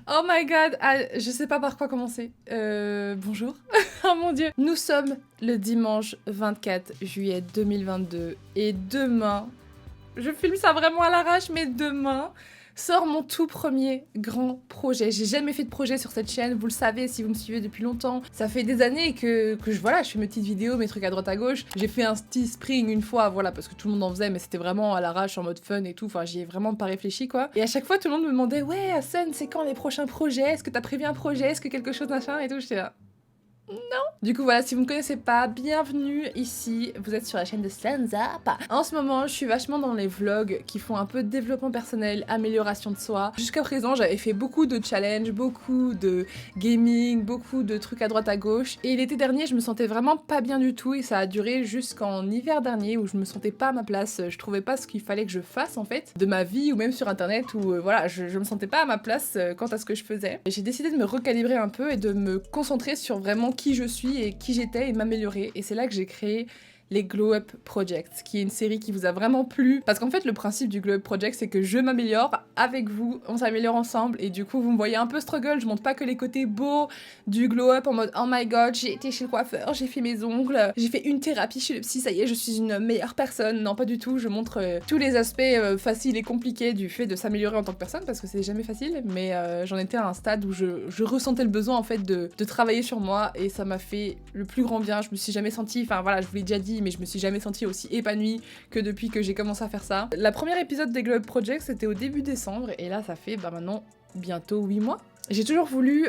Oh my god, je sais pas par quoi commencer. Bonjour. Oh mon dieu. Nous sommes le dimanche 24 juillet 2022 et demain, je filme ça vraiment à l'arrache, mais demain sort mon tout premier grand projet. J'ai jamais fait de projet sur cette chaîne, vous le savez si vous me suivez depuis longtemps. Ça fait des années que je fais mes petites vidéos, mes trucs à droite à gauche. J'ai fait un Teespring une fois, voilà, parce que tout le monde en faisait, mais c'était vraiment à l'arrache, en mode fun et tout. Enfin, j'y ai vraiment pas réfléchi, quoi. Et à chaque fois, tout le monde me demandait, ouais, Hassen, c'est quand les prochains projets? Est-ce que t'as prévu un projet? Est-ce que quelque chose machin et tout? J'étais là. Du coup voilà, si vous ne connaissez pas, bienvenue ici, vous êtes sur la chaîne de Stanzap. En ce moment, je suis vachement dans les vlogs qui font un peu de développement personnel, amélioration de soi. Jusqu'à présent, j'avais fait beaucoup de challenges, beaucoup de gaming, beaucoup de trucs à droite à gauche. Et l'été dernier, je me sentais vraiment pas bien du tout et ça a duré jusqu'en hiver dernier où je me sentais pas à ma place, je trouvais pas ce qu'il fallait que je fasse en fait, de ma vie ou même sur internet où voilà, je me sentais pas à ma place quant à ce que je faisais. J'ai décidé de me recalibrer un peu et de me concentrer sur vraiment qui je suis et qui j'étais et de m'améliorer. Et c'est là que j'ai créé les Glow Up Projects, qui est une série qui vous a vraiment plu. Parce qu'en fait, le principe du Glow Up Project, c'est que je m'améliore avec vous, on s'améliore ensemble, et du coup, vous me voyez un peu struggle, je montre pas que les côtés beaux du Glow Up en mode oh my god, j'ai été chez le coiffeur, j'ai fait mes ongles, j'ai fait une thérapie chez le psy, ça y est, je suis une meilleure personne. Non, pas du tout, je montre tous les aspects faciles et compliqués du fait de s'améliorer en tant que personne, parce que c'est jamais facile, mais j'en étais à un stade où je ressentais le besoin en fait de travailler sur moi, et ça m'a fait le plus grand bien. Je me suis jamais sentie, enfin voilà, je vous l'ai déjà dit, mais je me suis jamais sentie aussi épanouie que depuis que j'ai commencé à faire ça. La première épisode des Glow Up Project, c'était au début décembre, et là ça fait maintenant bientôt 8 mois. J'ai toujours voulu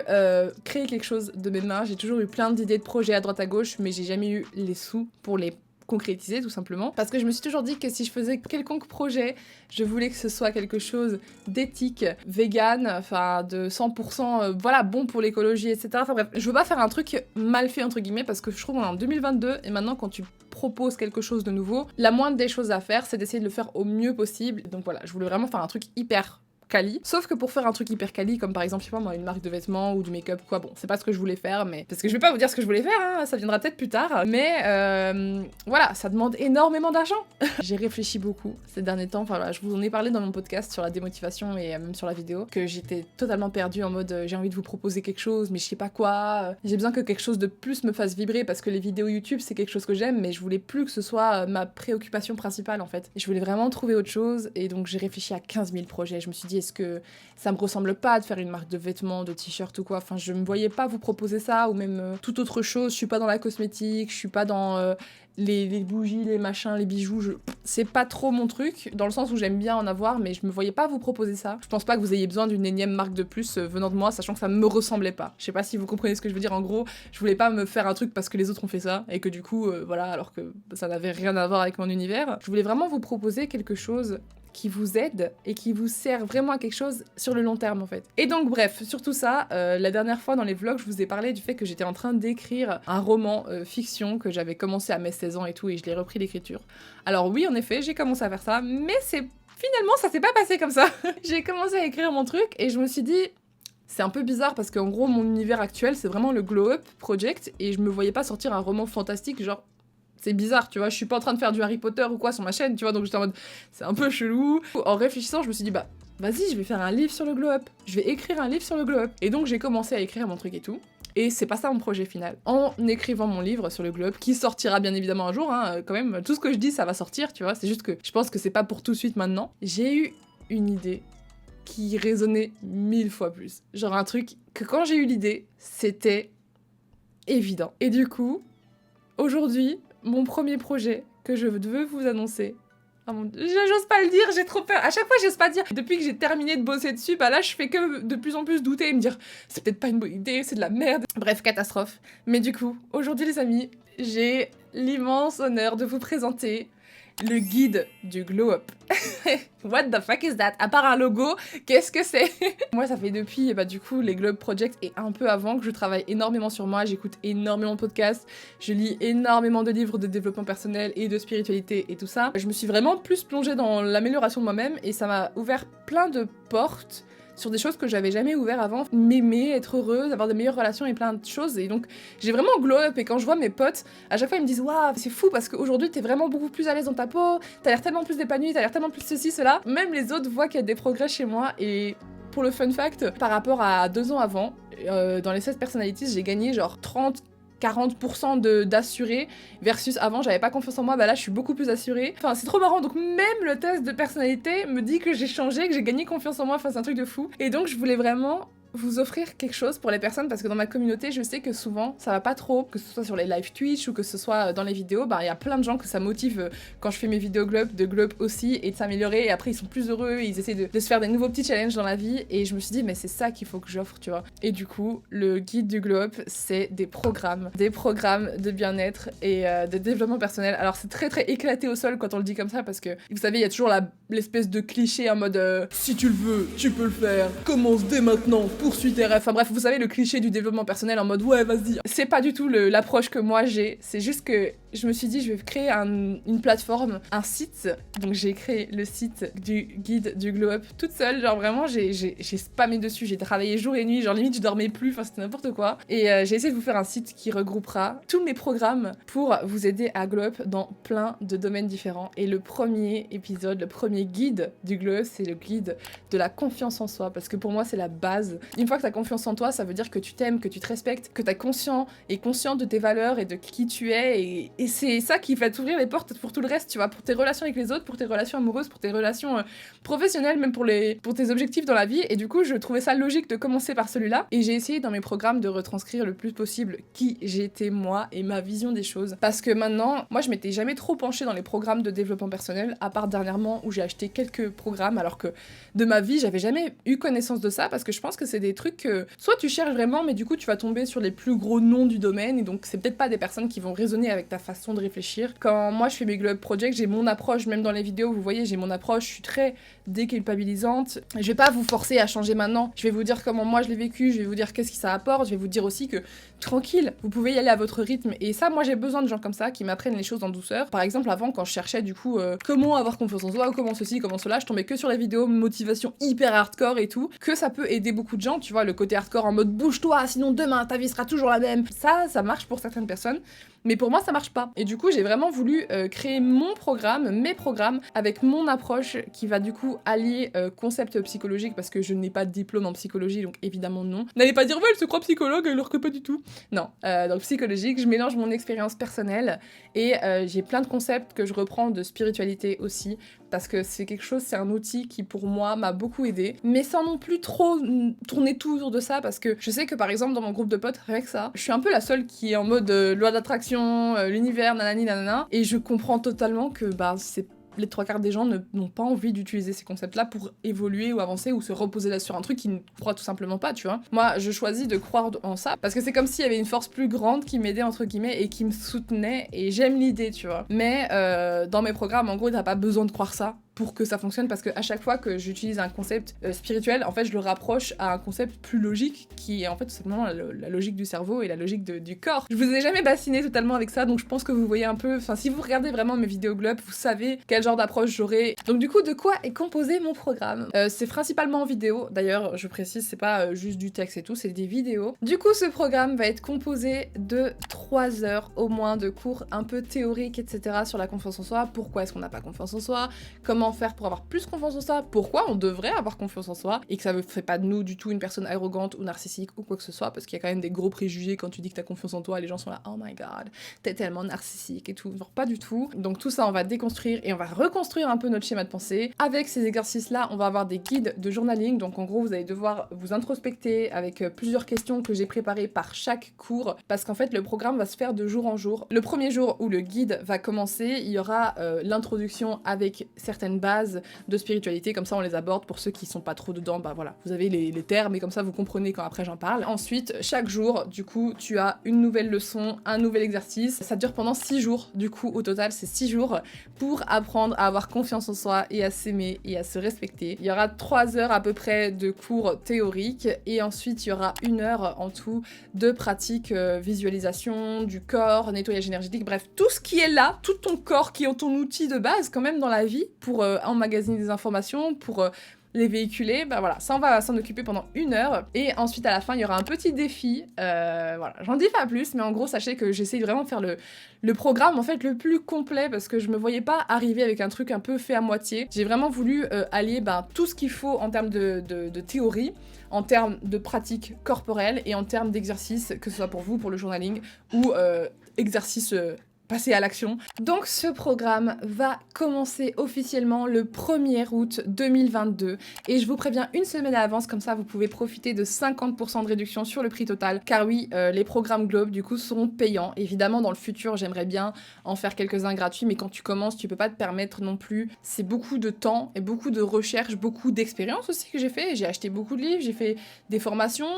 créer quelque chose de mes mains, j'ai toujours eu plein d'idées de projets à droite à gauche, mais j'ai jamais eu les sous pour les concrétiser tout simplement, parce que je me suis toujours dit que si je faisais quelconque projet, je voulais que ce soit quelque chose d'éthique, vegan, enfin de 100% voilà, bon pour l'écologie, etc. Enfin bref, je veux pas faire un truc mal fait entre guillemets, parce que je trouve qu'on est en 2022 et maintenant quand tu proposes quelque chose de nouveau, la moindre des choses à faire, c'est d'essayer de le faire au mieux possible. Donc voilà, je voulais vraiment faire un truc hyper quali. Sauf que pour faire un truc hyper quali, comme par exemple, je sais pas moi, une marque de vêtements ou du make-up, quoi, bon, c'est pas ce que je voulais faire, mais... Parce que je vais pas vous dire ce que je voulais faire, hein, ça viendra peut-être plus tard, mais voilà, ça demande énormément d'argent. J'ai réfléchi beaucoup ces derniers temps, enfin voilà, je vous en ai parlé dans mon podcast sur la démotivation et même sur la vidéo, que j'étais totalement perdue en mode j'ai envie de vous proposer quelque chose, mais je sais pas quoi, j'ai besoin que quelque chose de plus me fasse vibrer, parce que les vidéos YouTube, c'est quelque chose que j'aime, mais je voulais plus que ce soit ma préoccupation principale en fait. Et je voulais vraiment trouver autre chose, et donc j'ai réfléchi à 15 000 projets, je me suis dit est-ce que ça me ressemble pas de faire une marque de vêtements, de t-shirts ou quoi, enfin je me voyais pas vous proposer ça, ou même toute autre chose, je suis pas dans la cosmétique, je suis pas dans les bougies, les machins, les bijoux, c'est pas trop mon truc, dans le sens où j'aime bien en avoir, mais je me voyais pas vous proposer ça. Je pense pas que vous ayez besoin d'une énième marque de plus venant de moi, sachant que ça me ressemblait pas. Je sais pas si vous comprenez ce que je veux dire, en gros, je voulais pas me faire un truc parce que les autres ont fait ça, et que du coup, voilà, alors que ça n'avait rien à voir avec mon univers. Je voulais vraiment vous proposer quelque chose qui vous aide et qui vous sert vraiment à quelque chose sur le long terme en fait. Et donc bref, sur tout ça, la dernière fois dans les vlogs, je vous ai parlé du fait que j'étais en train d'écrire un roman fiction que j'avais commencé à mes 16 ans et tout, et je l'ai repris l'écriture. Alors oui, en effet, j'ai commencé à faire ça, mais finalement ça s'est pas passé comme ça. J'ai commencé à écrire mon truc et je me suis dit... C'est un peu bizarre parce qu'en gros, mon univers actuel, c'est vraiment le Glow Up Project, et je me voyais pas sortir un roman fantastique genre... C'est bizarre, tu vois, je suis pas en train de faire du Harry Potter ou quoi sur ma chaîne, tu vois, donc j'étais en mode, c'est un peu chelou. En réfléchissant, je me suis dit, bah, vas-y, je vais faire un livre sur le Glow Up. Je vais écrire un livre sur le Glow Up. Et donc j'ai commencé à écrire mon truc et tout. Et c'est pas ça mon projet final. En écrivant mon livre sur le Glow Up, qui sortira bien évidemment un jour, hein, quand même, tout ce que je dis, ça va sortir, tu vois, c'est juste que je pense que c'est pas pour tout de suite maintenant. J'ai eu une idée qui résonnait 1000 fois plus. Genre un truc que quand j'ai eu l'idée, c'était évident. Et du coup, aujourd'hui, mon premier projet que je veux vous annoncer. Oh mon Dieu, j'ose pas le dire, j'ai trop peur. À chaque fois, j'ose pas dire. Depuis que j'ai terminé de bosser dessus, bah là, je fais que de plus en plus douter et me dire c'est peut-être pas une bonne idée, c'est de la merde. Bref, catastrophe. Mais du coup, aujourd'hui, les amis, j'ai l'immense honneur de vous présenter le guide du Glow Up. What the fuck is that? À part un logo, qu'est-ce que c'est? Moi, ça fait depuis, bah, du coup, les Glow Up Project et un peu avant que je travaille énormément sur moi, j'écoute énormément de podcasts, je lis énormément de livres de développement personnel et de spiritualité et tout ça. Je me suis vraiment plus plongée dans l'amélioration de moi-même et ça m'a ouvert plein de portes sur des choses que j'avais jamais ouvert avant, m'aimer, être heureuse, avoir de meilleures relations et plein de choses. Et donc j'ai vraiment glow up, et quand je vois mes potes, à chaque fois ils me disent waouh, c'est fou parce qu'aujourd'hui t'es vraiment beaucoup plus à l'aise dans ta peau, t'as l'air tellement plus épanouie, t'as l'air tellement plus ceci, cela. Même les autres voient qu'il y a des progrès chez moi, et pour le fun fact, par rapport à 2 ans avant, dans les 16 personalities, j'ai gagné genre 40% d'assurés versus avant j'avais pas confiance en moi, bah là je suis beaucoup plus assurée. Enfin c'est trop marrant, donc même le test de personnalité me dit que j'ai changé, que j'ai gagné confiance en moi, enfin c'est un truc de fou. Et donc je voulais vraiment vous offrir quelque chose pour les personnes parce que dans ma communauté je sais que souvent ça va pas trop, que ce soit sur les live Twitch ou que ce soit dans les vidéos, bah il y a plein de gens que ça motive quand je fais mes vidéos de globe aussi et de s'améliorer et après ils sont plus heureux, ils essaient de se faire des nouveaux petits challenges dans la vie et je me suis dit mais c'est ça qu'il faut que j'offre tu vois. Et du coup le guide du globe c'est des programmes de bien-être et de développement personnel. Alors c'est très très éclaté au sol quand on le dit comme ça parce que vous savez il y a toujours l'espèce de cliché en mode si tu le veux tu peux le faire, commence dès maintenant, poursuis tes rêves. Enfin bref, vous savez le cliché du développement personnel en mode ouais vas-y. C'est pas du tout l'approche que moi j'ai, c'est juste que je me suis dit je vais créer une plateforme, un site. Donc j'ai créé le site du guide du glow up toute seule, genre vraiment j'ai spammé dessus, j'ai travaillé jour et nuit, genre limite je dormais plus, enfin c'était n'importe quoi. Et j'ai essayé de vous faire un site qui regroupera tous mes programmes pour vous aider à glow up dans plein de domaines différents. Et le premier épisode, le premier guide du glow up, c'est le guide de la confiance en soi, parce que pour moi c'est la base. Une fois que t'as confiance en toi, ça veut dire que tu t'aimes, que tu te respectes, que t'es conscient et consciente de tes valeurs et de qui tu es, et c'est ça qui va t'ouvrir les portes pour tout le reste, tu vois, pour tes relations avec les autres, pour tes relations amoureuses, pour tes relations professionnelles, même pour tes objectifs dans la vie. Et du coup je trouvais ça logique de commencer par celui-là, et j'ai essayé dans mes programmes de retranscrire le plus possible qui j'étais moi et ma vision des choses, parce que maintenant, moi je m'étais jamais trop penchée dans les programmes de développement personnel, à part dernièrement où j'ai acheté quelques programmes, alors que de ma vie j'avais jamais eu connaissance de ça, parce que je pense que c'est des trucs que soit tu cherches vraiment, mais du coup tu vas tomber sur les plus gros noms du domaine, et donc c'est peut-être pas des personnes qui vont résonner avec ta façon de réfléchir. Quand moi je fais mes Glow Up Project, j'ai mon approche, même dans les vidéos vous voyez j'ai mon approche, je suis très déculpabilisante. Je vais pas vous forcer à changer maintenant, je vais vous dire comment moi je l'ai vécu, je vais vous dire qu'est-ce que ça apporte, je vais vous dire aussi que tranquille, vous pouvez y aller à votre rythme, et ça moi j'ai besoin de gens comme ça qui m'apprennent les choses en douceur. Par exemple avant quand je cherchais du coup comment avoir confiance en soi, ou comment ceci, comment cela, je tombais que sur les vidéos motivation hyper hardcore et tout, que ça peut aider beaucoup de gens, tu vois, le côté hardcore en mode bouge-toi sinon demain ta vie sera toujours la même, ça marche pour certaines personnes, mais pour moi ça marche pas. Et du coup j'ai vraiment voulu créer mon programme, mes programmes, avec mon approche qui va du coup allier concept psychologique, parce que je n'ai pas de diplôme en psychologie, donc évidemment non. N'allez pas dire ouais elle se croit psychologue alors que pas du tout. Non, donc psychologique, je mélange mon expérience personnelle et j'ai plein de concepts que je reprends de spiritualité aussi, parce que c'est quelque chose, c'est un outil qui pour moi m'a beaucoup aidé, mais sans non plus trop tourner tout autour de ça, parce que je sais que par exemple dans mon groupe de potes, avec ça, je suis un peu la seule qui est en mode loi d'attraction, l'univers, nanani nanana, et je comprends totalement que bah c'est les 3/4 des gens n'ont pas envie d'utiliser ces concepts-là pour évoluer ou avancer ou se reposer là sur un truc qu'ils ne croient tout simplement pas, tu vois. Moi, je choisis de croire en ça parce que c'est comme s'il y avait une force plus grande qui m'aidait, entre guillemets, et qui me soutenait, et j'aime l'idée, tu vois. Mais dans mes programmes, en gros, t'as pas besoin de croire ça pour que ça fonctionne, parce que à chaque fois que j'utilise un concept spirituel, en fait je le rapproche à un concept plus logique qui est en fait tout simplement la logique du cerveau et la logique du corps. Je vous ai jamais bassiné totalement avec ça, donc je pense que vous voyez un peu, enfin si vous regardez vraiment mes vidéos Glow Up, vous savez quel genre d'approche j'aurai. Donc du coup de quoi est composé mon programme? C'est principalement en vidéo, d'ailleurs je précise c'est pas juste du texte et tout, c'est des vidéos. Du coup ce programme va être composé de 3 heures au moins de cours un peu théoriques etc. sur la confiance en soi, pourquoi est-ce qu'on n'a pas confiance en soi, comment faire pour avoir plus confiance en soi, pourquoi on devrait avoir confiance en soi, et que ça ne fait pas de nous du tout une personne arrogante ou narcissique ou quoi que ce soit, parce qu'il y a quand même des gros préjugés quand tu dis que t'as confiance en toi, les gens sont là, oh my god, t'es tellement narcissique et tout, genre pas du tout. Donc tout ça on va déconstruire et on va reconstruire un peu notre schéma de pensée. Avec ces exercices là, on va avoir des guides de journaling, donc en gros vous allez devoir vous introspecter avec plusieurs questions que j'ai préparées par chaque cours, parce qu'en fait le programme va se faire de jour en jour. Le premier jour où le guide va commencer, il y aura l'introduction avec certaines bases de spiritualité, comme ça on les aborde pour ceux qui sont pas trop dedans, bah voilà, vous avez les termes et comme ça vous comprenez quand après j'en parle. Ensuite, chaque jour, du coup, tu as une nouvelle leçon, un nouvel exercice, ça dure pendant 6 jours, du coup au total c'est 6 jours pour apprendre à avoir confiance en soi et à s'aimer et à se respecter. Il y aura 3 heures à peu près de cours théoriques et ensuite il y aura 1 heure en tout de pratique visualisation du corps, nettoyage énergétique, bref, tout ce qui est là, tout ton corps qui est ton outil de base quand même dans la vie pour emmagasiner des informations, pour les véhiculer, bah voilà, ça on va s'en occuper pendant 1 heure, et ensuite à la fin il y aura un petit défi, voilà, j'en dis pas plus, mais en gros sachez que j'essaye vraiment de faire le programme en fait le plus complet, parce que je me voyais pas arriver avec un truc un peu fait à moitié. J'ai vraiment voulu allier tout ce qu'il faut en termes de théorie, en termes de pratique corporelle et en termes d'exercice, que ce soit pour vous, pour le journaling, ou exercice passer à l'action. Donc ce programme va commencer officiellement le 1er août 2022 et je vous préviens une semaine à l'avance, comme ça vous pouvez profiter de 50% de réduction sur le prix total, car oui, les programmes Globe du coup seront payants. Évidemment dans le futur j'aimerais bien en faire quelques-uns gratuits, mais quand tu commences tu peux pas te permettre non plus, c'est beaucoup de temps et beaucoup de recherche, beaucoup d'expérience aussi que j'ai fait, j'ai acheté beaucoup de livres, j'ai fait des formations,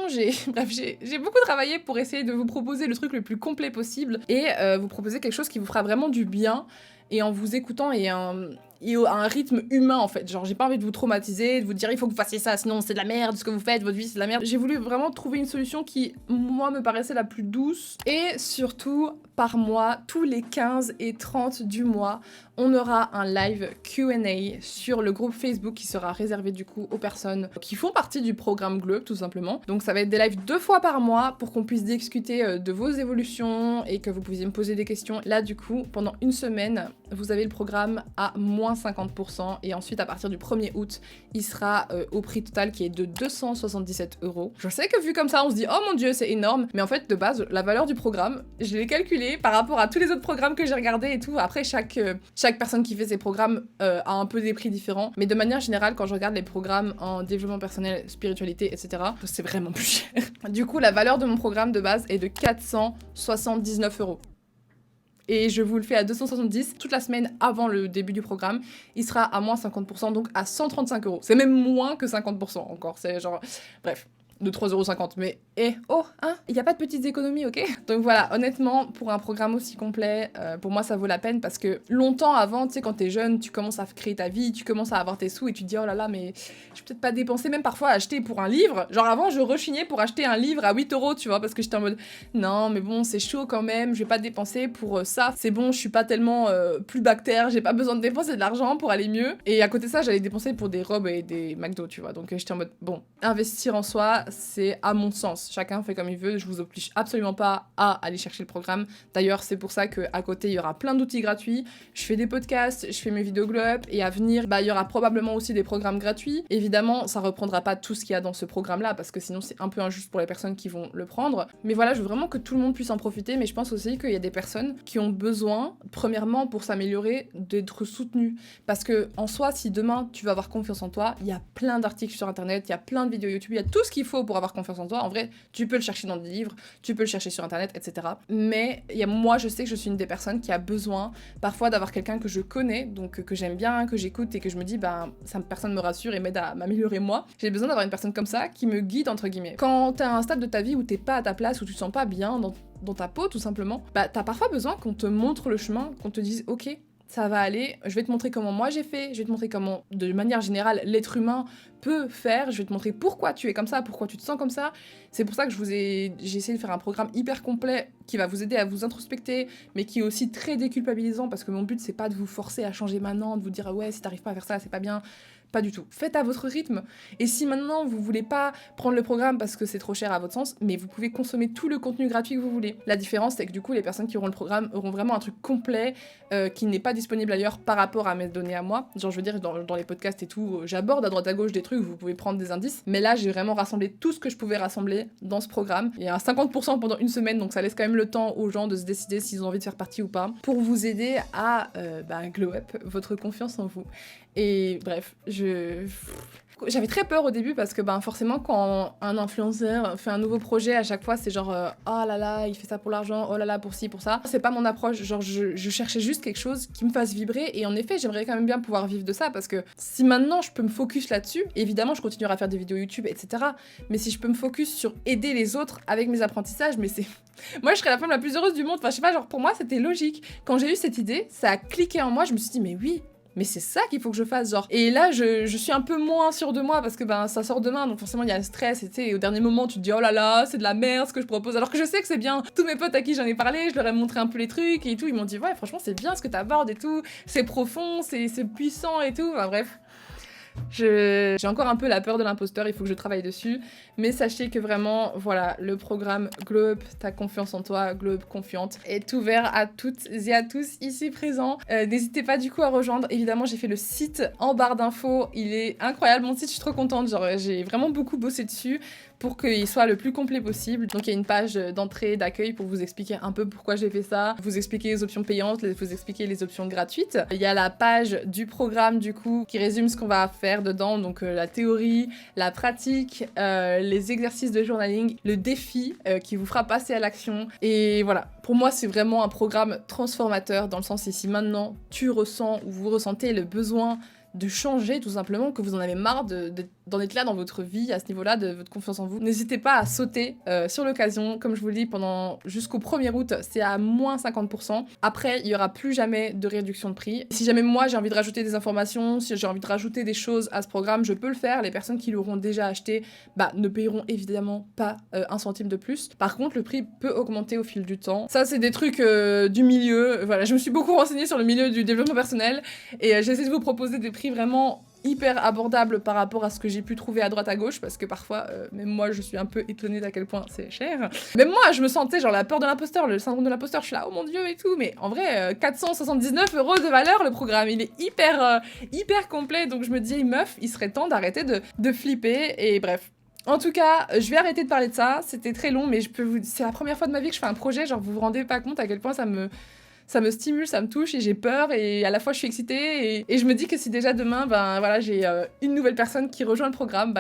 bref j'ai beaucoup travaillé pour essayer de vous proposer le truc le plus complet possible et vous proposer quelque chose qui vous fera vraiment du bien, et en vous écoutant et à un rythme humain en fait. Genre j'ai pas envie de vous traumatiser, de vous dire il faut que vous fassiez ça sinon c'est de la merde, ce que vous faites, votre vie c'est de la merde. J'ai voulu vraiment trouver une solution qui moi me paraissait la plus douce, et surtout par mois, tous les 15 et 30 du mois, on aura un live Q&A sur le groupe Facebook qui sera réservé du coup aux personnes qui font partie du programme Globe tout simplement. Donc ça va être des lives 2 fois par mois pour qu'on puisse discuter de vos évolutions et que vous puissiez me poser des questions. Là du coup, pendant une semaine, vous avez le programme à moins 50%, et ensuite à partir du 1er août, il sera au prix total qui est de 277 €. Je sais que vu comme ça, on se dit oh mon dieu c'est énorme, mais en fait de base, la valeur du programme, je l'ai calculé par rapport à tous les autres programmes que j'ai regardés et tout. Après chaque personne qui fait ses programmes a un peu des prix différents, mais de manière générale quand je regarde les programmes en développement personnel, spiritualité, etc., c'est vraiment plus cher. Du coup la valeur de mon programme de base est de 479 €. Et je vous le fais à 270 toute la semaine avant le début du programme. Il sera à moins 50%, donc à 135 €. C'est même moins que 50% encore. C'est genre... Bref, de 3,50 €. Mais, il n'y a pas de petites économies, ok? Donc voilà, honnêtement, pour un programme aussi complet, pour moi ça vaut la peine, parce que longtemps avant, tu sais, quand t'es jeune, tu commences à créer ta vie, tu commences à avoir tes sous et tu te dis oh là là, mais je vais peut-être pas dépenser, même parfois acheter pour un livre. Genre avant, je rechignais pour acheter un livre à 8 €, tu vois, parce que j'étais en mode non, mais bon, c'est chaud quand même, je vais pas dépenser pour ça. C'est bon, je suis pas tellement plus bactère, j'ai pas besoin de dépenser de l'argent pour aller mieux. Et à côté de ça, j'allais dépenser pour des robes et des McDo, tu vois. Donc j'étais en mode bon, investir en soi, c'est à mon sens. Chacun fait comme il veut, je vous oblige absolument pas à aller chercher le programme. D'ailleurs, c'est pour ça qu'à côté, il y aura plein d'outils gratuits. Je fais des podcasts, je fais mes vidéos Globe, et à venir, il y aura probablement aussi des programmes gratuits. Évidemment, ça reprendra pas tout ce qu'il y a dans ce programme-là, parce que sinon, c'est un peu injuste pour les personnes qui vont le prendre. Mais voilà, je veux vraiment que tout le monde puisse en profiter, mais je pense aussi qu'il y a des personnes qui ont besoin, premièrement, pour s'améliorer, d'être soutenues. Parce que, en soi, si demain, tu vas avoir confiance en toi, il y a plein d'articles sur Internet, il y a plein de vidéos YouTube, il y a tout ce qu'il faut pour avoir confiance en toi. En vrai, tu peux le chercher dans des livres, tu peux le chercher sur Internet, etc. Mais moi, je sais que je suis une des personnes qui a besoin parfois d'avoir quelqu'un que je connais, donc que j'aime bien, que j'écoute et que je me dis, personne me rassure et m'aide à m'améliorer moi. J'ai besoin d'avoir une personne comme ça qui me guide, entre guillemets. Quand t'es à un stade de ta vie où t'es pas à ta place, où tu te sens pas bien dans ta peau, tout simplement, t'as parfois besoin qu'on te montre le chemin, qu'on te dise, ok, ça va aller, je vais te montrer comment moi j'ai fait, je vais te montrer comment, de manière générale, l'être humain peut faire, je vais te montrer pourquoi tu es comme ça, pourquoi tu te sens comme ça. C'est pour ça que j'ai essayé de faire un programme hyper complet qui va vous aider à vous introspecter, mais qui est aussi très déculpabilisant, parce que mon but c'est pas de vous forcer à changer maintenant, de vous dire ouais, si t'arrives pas à faire ça, c'est pas bien. Pas du tout. Faites à votre rythme. Et si maintenant vous voulez pas prendre le programme parce que c'est trop cher à votre sens, mais vous pouvez consommer tout le contenu gratuit que vous voulez. La différence, c'est que du coup, les personnes qui auront le programme auront vraiment un truc complet qui n'est pas disponible ailleurs par rapport à mes données à moi. Genre, je veux dire, dans les podcasts et tout, j'aborde à droite à gauche des trucs, vous pouvez prendre des indices. Mais là, j'ai vraiment rassemblé tout ce que je pouvais rassembler dans ce programme. Il y a un 50% pendant une semaine, donc ça laisse quand même le temps aux gens de se décider s'ils ont envie de faire partie ou pas, pour vous aider à glow up votre confiance en vous. Et bref, j'avais très peur au début parce que forcément quand un influenceur fait un nouveau projet, à chaque fois c'est genre oh là là il fait ça pour l'argent, oh là là pour ci pour ça. C'est pas mon approche, genre je cherchais juste quelque chose qui me fasse vibrer, et en effet j'aimerais quand même bien pouvoir vivre de ça, parce que si maintenant je peux me focus là-dessus, évidemment je continuerai à faire des vidéos YouTube etc, mais si je peux me focus sur aider les autres avec mes apprentissages, mais c'est... Moi je serais la femme la plus heureuse du monde, enfin je sais pas, genre pour moi c'était logique. Quand j'ai eu cette idée, ça a cliqué en moi, je me suis dit mais oui, mais c'est ça qu'il faut que je fasse, genre. Et là, je suis un peu moins sûre de moi parce que ça sort demain, donc forcément il y a le stress, et au dernier moment tu te dis oh là là, c'est de la merde ce que je propose, alors que je sais que c'est bien. Tous mes potes à qui j'en ai parlé, je leur ai montré un peu les trucs et tout, ils m'ont dit ouais franchement c'est bien ce que t'abordes et tout, c'est profond, c'est puissant et tout, enfin bref. J'ai encore un peu la peur de l'imposteur, il faut que je travaille dessus. Mais sachez que vraiment, voilà, le programme Glow Up, t'as confiance en toi, Glow Up confiante, est ouvert à toutes et à tous ici présents. N'hésitez pas du coup à rejoindre. Évidemment, j'ai fait le site en barre d'infos. Il est incroyable, mon site, je suis trop contente. Genre, j'ai vraiment beaucoup bossé dessus pour qu'il soit le plus complet possible. Donc il y a une page d'entrée, d'accueil pour vous expliquer un peu pourquoi j'ai fait ça, vous expliquer les options payantes, vous expliquer les options gratuites. Il y a la page du programme du coup qui résume ce qu'on va faire dedans, donc la théorie, la pratique, les exercices de journaling, le défi qui vous fera passer à l'action. Et voilà, pour moi c'est vraiment un programme transformateur dans le sens ici maintenant tu ressens ou vous ressentez le besoin de changer tout simplement, que vous en avez marre d'en être là dans votre vie, à ce niveau-là, de votre confiance en vous. N'hésitez pas à sauter sur l'occasion, comme je vous le dis, jusqu'au 1er août, c'est à moins 50%. Après, il n'y aura plus jamais de réduction de prix. Si jamais moi j'ai envie de rajouter des informations, si j'ai envie de rajouter des choses à ce programme, je peux le faire. Les personnes qui l'auront déjà acheté, ne paieront évidemment pas 1 centime de plus. Par contre, le prix peut augmenter au fil du temps. Ça, c'est des trucs du milieu. Voilà, je me suis beaucoup renseignée sur le milieu du développement personnel et j'essaie de vous proposer des prix vraiment hyper abordable par rapport à ce que j'ai pu trouver à droite à gauche, parce que parfois, même moi, je suis un peu étonnée d'à quel point c'est cher. Même moi, je me sentais genre la peur de l'imposteur, le syndrome de l'imposteur, je suis là, oh mon dieu et tout, mais en vrai, 479 € de valeur, le programme, il est hyper complet, donc je me dis, meuf, il serait temps d'arrêter de flipper, et bref. En tout cas, je vais arrêter de parler de ça, c'était très long, mais c'est la première fois de ma vie que je fais un projet, genre vous vous rendez pas compte à quel point ça me stimule, ça me touche et j'ai peur et à la fois je suis excitée et je me dis que si déjà demain, voilà, j'ai une nouvelle personne qui rejoint le programme,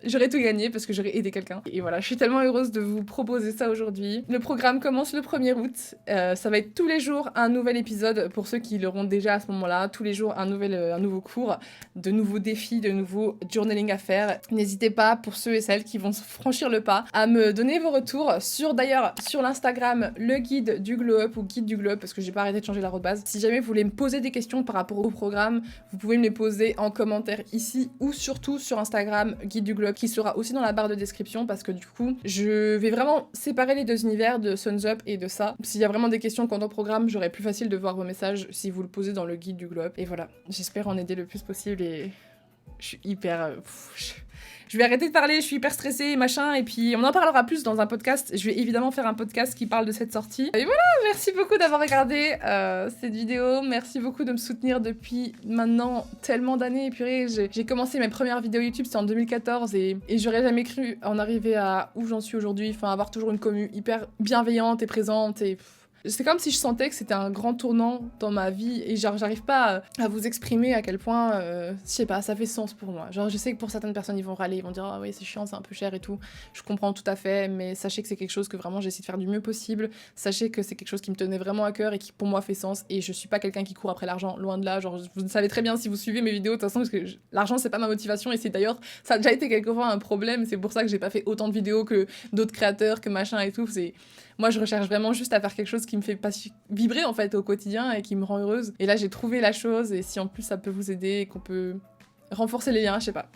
j'aurais tout gagné parce que j'aurais aidé quelqu'un. Et voilà, je suis tellement heureuse de vous proposer ça aujourd'hui. Le programme commence le 1er août. Ça va être tous les jours un nouvel épisode pour ceux qui l'auront déjà à ce moment-là. Tous les jours un nouveau cours, de nouveaux défis, de nouveaux journaling à faire. N'hésitez pas, pour ceux et celles qui vont franchir le pas, à me donner vos retours d'ailleurs sur l'Instagram, le guide du Glow Up ou guide du Glow Up parce que j'ai pas arrêté de changer la arobase. Si jamais vous voulez me poser des questions par rapport au programme, vous pouvez me les poser en commentaire ici ou surtout sur Instagram, guide du Glow Up, qui sera aussi dans la barre de description parce que du coup, je vais vraiment séparer les deux univers de Suns Up et de ça. S'il y a vraiment des questions quant au programme, j'aurai plus facile de voir vos messages si vous le posez dans le guide du Glow Up. Et voilà, j'espère en aider le plus possible et je suis hyper... Je vais arrêter de parler, je suis hyper stressée et machin, et puis on en parlera plus dans un podcast. Je vais évidemment faire un podcast qui parle de cette sortie. Et voilà, merci beaucoup d'avoir regardé cette vidéo, merci beaucoup de me soutenir depuis maintenant tellement d'années. Et purée, j'ai commencé mes premières vidéos YouTube, c'était en 2014, et j'aurais jamais cru en arriver à où j'en suis aujourd'hui, enfin avoir toujours une commu hyper bienveillante et présente, et... C'est comme si je sentais que c'était un grand tournant dans ma vie et genre j'arrive pas à vous exprimer à quel point, je sais pas, ça fait sens pour moi. Genre je sais que pour certaines personnes ils vont râler, ils vont dire ah oui c'est chiant, c'est un peu cher et tout. Je comprends tout à fait, mais sachez que c'est quelque chose que vraiment j'essaie de faire du mieux possible. Sachez que c'est quelque chose qui me tenait vraiment à cœur et qui pour moi fait sens et je suis pas quelqu'un qui court après l'argent, loin de là. Genre vous savez très bien si vous suivez mes vidéos de toute façon parce que l'argent c'est pas ma motivation et c'est d'ailleurs ça a déjà été quelquefois un problème. C'est pour ça que j'ai pas fait autant de vidéos que d'autres créateurs, que machin et tout. Moi, je recherche vraiment juste à faire quelque chose qui me fait pas vibrer en fait au quotidien et qui me rend heureuse. Et là, j'ai trouvé la chose et si en plus ça peut vous aider et qu'on peut renforcer les liens, je sais pas.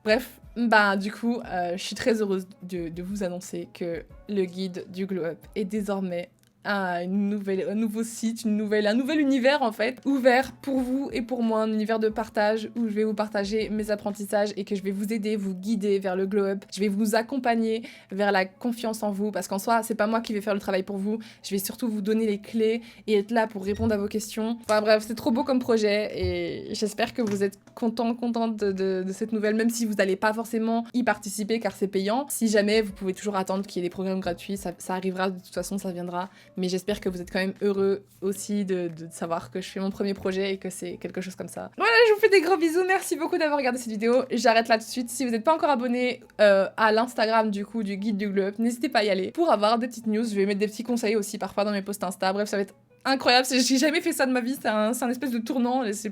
Bref, du coup, je suis très heureuse de vous annoncer que le guide du Glow Up est désormais un nouveau site, un nouvel univers en fait, ouvert pour vous et pour moi, un univers de partage où je vais vous partager mes apprentissages et que je vais vous aider, vous guider vers le glow up, je vais vous accompagner vers la confiance en vous parce qu'en soi, c'est pas moi qui vais faire le travail pour vous, je vais surtout vous donner les clés et être là pour répondre à vos questions. Enfin bref, c'est trop beau comme projet et j'espère que vous êtes contente de cette nouvelle, même si vous n'allez pas forcément y participer car c'est payant. Si jamais, vous pouvez toujours attendre qu'il y ait des programmes gratuits, ça arrivera, de toute façon ça viendra. Mais j'espère que vous êtes quand même heureux aussi de savoir que je fais mon premier projet et que c'est quelque chose comme ça. Voilà, je vous fais des gros bisous. Merci beaucoup d'avoir regardé cette vidéo. J'arrête là tout de suite. Si vous n'êtes pas encore abonné à l'Instagram du coup du guide du Glow Up, n'hésitez pas à y aller pour avoir des petites news. Je vais mettre des petits conseils aussi parfois dans mes posts Insta. Bref, ça va être incroyable. J'ai jamais fait ça de ma vie. C'est un espèce de tournant. Et c'est...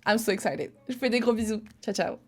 I'm so excited. Je vous fais des gros bisous. Ciao, ciao.